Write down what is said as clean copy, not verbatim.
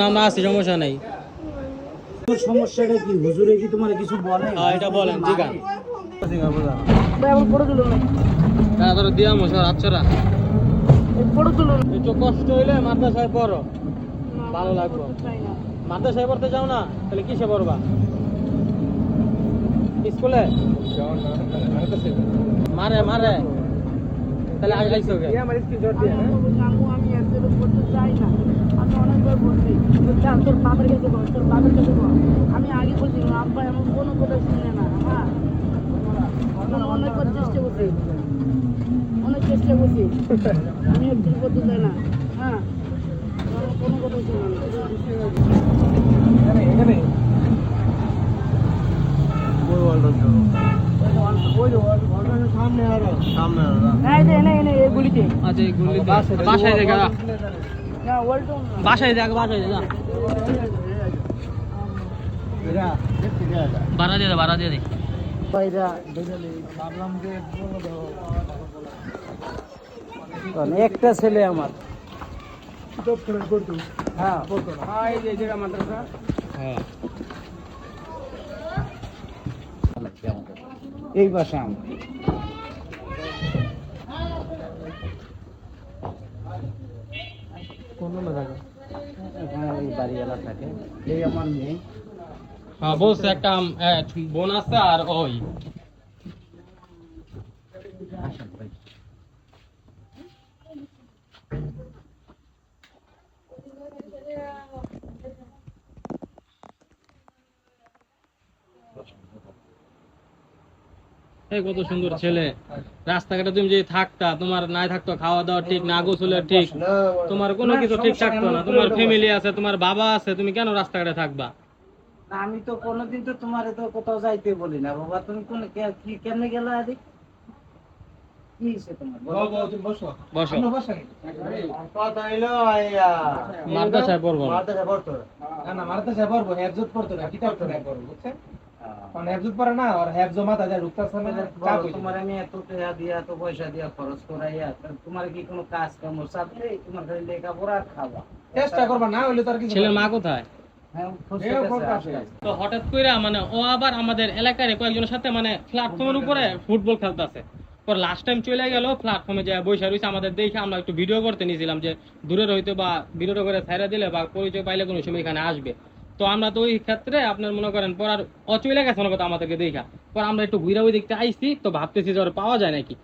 আমরা আছি, সমস্যা নাই। সমস্যাটা কি হুজুরে কি তোমার কিছু বলে? এটা বলেন জিগান। ভাই আমার ফটো তুলুন না, হ্যাঁ তোর দিয়া মশার আচ্ছারা এই ফটো তুলুন না। একটু কষ্ট হইলে মাদ্রাসায় পড়ো, ভালো লাগবে। চাই না। মাদ্রাসায় পড়তে যাও না, তাহলে কিসে পড়বা? স্কুলে মারে মারে, তাহলে আইসো কে? আমি একজন পড়তে চাই না। আমি অনেকবার বলছি তোর বাবার কাছে বল, তোর বাবার কাছে বল। আমি আগে বলছি আব্বা এমন কোনো কথা শুনে না। হ্যাঁ অনেকবার চেষ্টা করছি, অনেক চেষ্টা করছি, আমি একজন পড়তে চাই না। হ্যাঁ আমার কোনো কথা শুনে না। এই যে এনে এই গুলিতে আচ্ছা এই গুলি বাসায় দেখা, না ওয়ালটন না। বাসায় দেখা, বাসায় দেখা। ভাড়া দিয়ে দে, ভাড়া দিয়ে দে। ভাইরা ভাবলাম যে একটা ছেলে আমার। হ্যাঁ হ্যাঁ এই বাসা আমার। এখানে ওই বাড়িওয়ালা থাকে, এই আমার মেয়ে। হ্যাঁ বলছে একটা বোন আছে আর ওই আসেন ভাই। এই কত সুন্দর ছেলে। রাস্তাঘাটে তুমি যদি থাকতা, তোমার নাই থাকতো খাওয়া দাওয়া ঠিক, না গোসলে ঠিক, তোমার কোনো কিছু ঠিক থাকতো না। তোমার ফ্যামিলি আছে, তোমার বাবা আছে, তুমি কেন রাস্তাঘাটে থাকবা? না, আমি তো কোনোদিন তো তোমার তো কোথাও যাইতে বলি না বাবা। তুমি কোন কি কেমনে গেলা আদি? কি হইছে তোমার? বসো। কথা হইলো আইয়া মাদ্রাসায় পড়বো না। মাদ্রাসা পড়তো না মারতেছে পড়বো হেফজত পড়তো না কিতাব পড়ে পড়বো বুঝছেন মানে হেফজত পড়ে না আর হেফজ মাথা যায় রুকতাছে না চাপ হইছে তোমার আমি এত টাকা দিয়া এত পয়সা দিয়া খরচ করাইয়া তোমার কি কোনো কাজ কাম চাপ নেই? তোমার খালি লেখাপড়া আর খাওয়া। চেষ্টা করবা না হইলে তো আর কিছু ছেলের মা কোথায়? হ্যাঁ এও কোন কাজ খুশি নাই। আছে। তো হঠাৎ করে মানে ও আবার আমাদের এলাকার কয়েকজনের সাথে মানে প্ল্যাটফর্মের উপরে ফুটবল খেলতেছে। পর লাস্ট টাইম চলে গেল, প্ল্যাটফর্মে যায় বসে রয়েছে। আমাদের দেখে আমরা একটু ভিডিও করতে নিয়েছিলাম যে দূরের হইতে বা ভিডিওটা করে ছাইরা দিলে বা পরিচয় পাইলে কোনো সময় এখানে আসবে। তো আমরা তো ওই ক্ষেত্রে আপনার মনে করেন পর আর অচলে গেছে মনে কথা আমাদেরকে দেখা। পর আমরা একটু ঘুরে ওই দিকটা আইসি, তো ভাবতেছি যে ওর পাওয়া যায় নাকি।